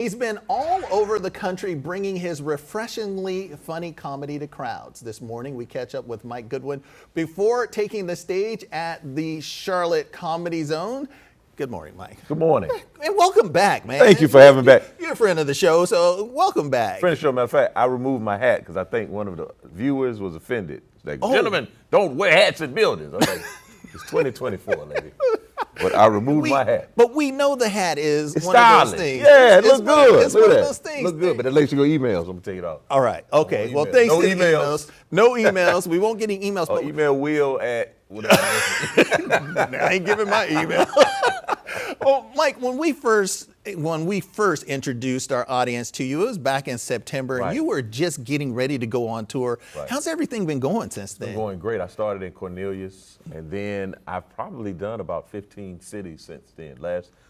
He's been all over the country bringing his refreshingly funny comedy to crowds. This morning, we catch up with Mike Goodwin before taking the stage at the Charlotte Comedy Zone. Good morning, Mike. Good morning. And welcome back, man. Thank you for having me back. You're a friend of the show, so welcome back. Friend of the show, matter of fact, I removed my hat because I think one of the viewers was offended. It's like, gentlemen, don't wear hats in buildings. I was like, it's 2024, lady. But I removed my hat. But we know the hat is It's one stylish. of those things. Yeah, it looks good. It's Look one at of that. those things. Look good, but it lets you go emails. I'm going to take it off. All right. Okay. No Well, emails. thanks No to the emails. No emails. We won't get any emails. Or But email Will at whatever. I ain't giving my email. Oh, Mike, when we first introduced our audience to you, it was back in September, and Right. you were just getting ready to go on tour. Right. How's everything been going since then? It's going great. I started in Cornelius, and then I've probably done about 15 cities since then.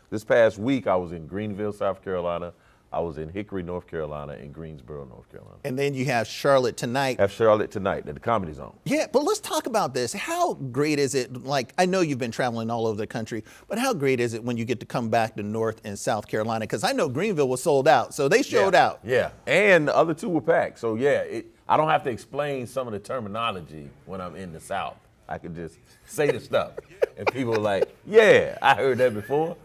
This past week, I was in Greenville, South Carolina. I was in Hickory, North Carolina, and Greensboro, North Carolina. And then you have Charlotte tonight. Have Charlotte tonight at the Comedy Zone. Yeah, but let's talk about this. How great is it? Like, I know you've been traveling all over the country, but how great is it when you get to come back to North and South Carolina? Because I know Greenville was sold out, so they showed out. Yeah, and the other two were packed. So yeah, I don't have to explain some of the terminology when I'm in the South. I can just say the stuff, and people are like, "Yeah, I heard that before."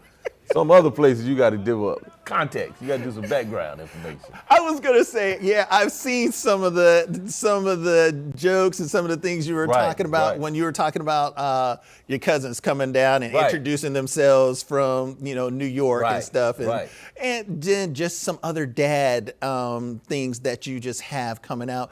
Some other places you got to give up context. You got to do some background information. I was gonna say, yeah, I've seen some of the jokes and some of the things you were talking about when you were talking about your cousins coming down and introducing themselves from New York and stuff, and then just some other dad things that you just have coming out.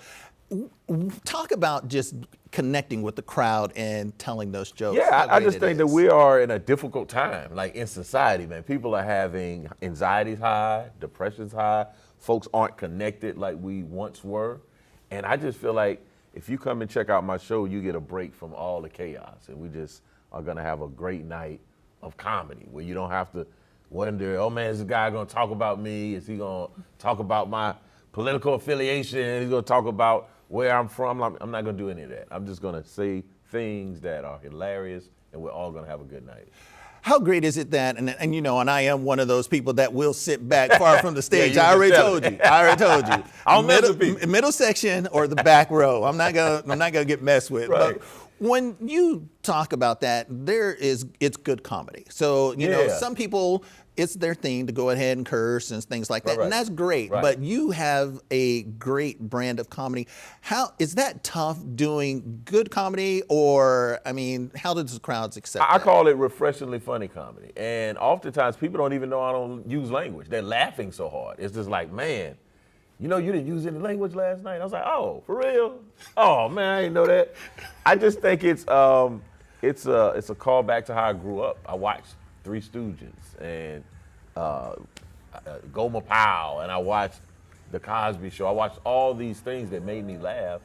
Talk about just connecting with the crowd and telling those jokes. Yeah, I just think that we are in a difficult time, like in society, man. People are having anxiety's high, depression's high. Folks aren't connected like we once were. And I just feel like if you come and check out my show, you get a break from all the chaos. And we just are going to have a great night of comedy where you don't have to wonder, oh man, is this guy going to talk about me? Is he going to talk about my political affiliation? He's going to talk about where I'm from. I'm not going to do any of that. I'm just going to say things that are hilarious, and we're all going to have a good night. How great is it that, and I am one of those people that will sit back far from the stage. Yeah, I already told you. I'll middle section or the back row. I'm not gonna get messed with. Right. But when you talk about that, it's good comedy. So some people, it's their thing to go ahead and curse and things like that, and that's great. Right. But you have a great brand of comedy. How is that tough doing good comedy, or how does the crowds accept I that? call it refreshingly funny comedy, and oftentimes people don't even know I don't use language. They're laughing so hard. It's just like, man, you didn't use any language last night. I was like, oh, for real? Oh man, I didn't know that. I just think it's a callback to how I grew up. I watched Three Stooges and Gomer Pyle, and I watched The Cosby Show. I watched all these things that made me laugh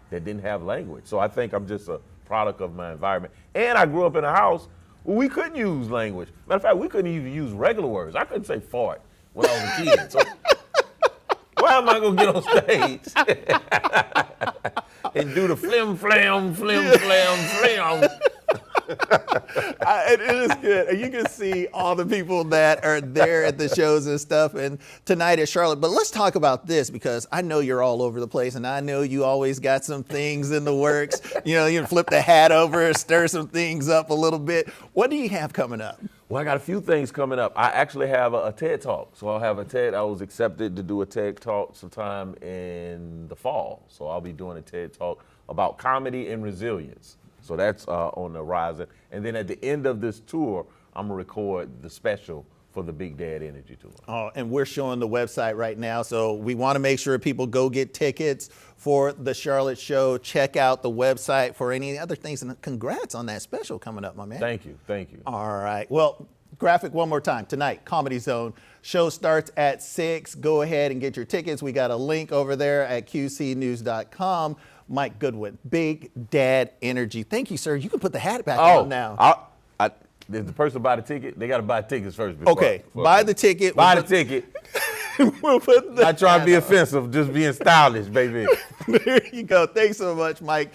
that didn't have language. So I think I'm just a product of my environment. And I grew up in a house where we couldn't use language. Matter of fact, we couldn't even use regular words. I couldn't say fart when I was a kid. So why am I gonna get on stage and do the flim flam, flim flam, flam? It is good. And you can see all the people that are there at the shows and stuff, and tonight at Charlotte. But let's talk about this, because I know you're all over the place, and I know you always got some things in the works. You can flip the hat over, stir some things up a little bit. What do you have coming up? Well, I got a few things coming up. I actually have a TED Talk. So I'll have a TED. I was accepted to do a TED Talk sometime in the fall. So I'll be doing a TED Talk about comedy and resilience. So that's on the horizon. And then at the end of this tour, I'm gonna record the special for the Big Dad Energy Tour. Oh, and we're showing the website right now. So we want to make sure people go get tickets for the Charlotte show. Check out the website for any other things. And congrats on that special coming up, my man. Thank you, thank you. All right. Well, graphic one more time. Tonight, Comedy Zone. Show starts at 6. Go ahead and get your tickets. We got a link over there at qcnews.com. Mike Goodwin, Big Dad Energy. Thank you, sir. You can put the hat back on now. If the person buy the ticket, they got to buy tickets first. Buy the ticket. Buy the ticket. We'll put the Not trying to be offensive, just being stylish, baby. There you go. Thanks so much, Mike.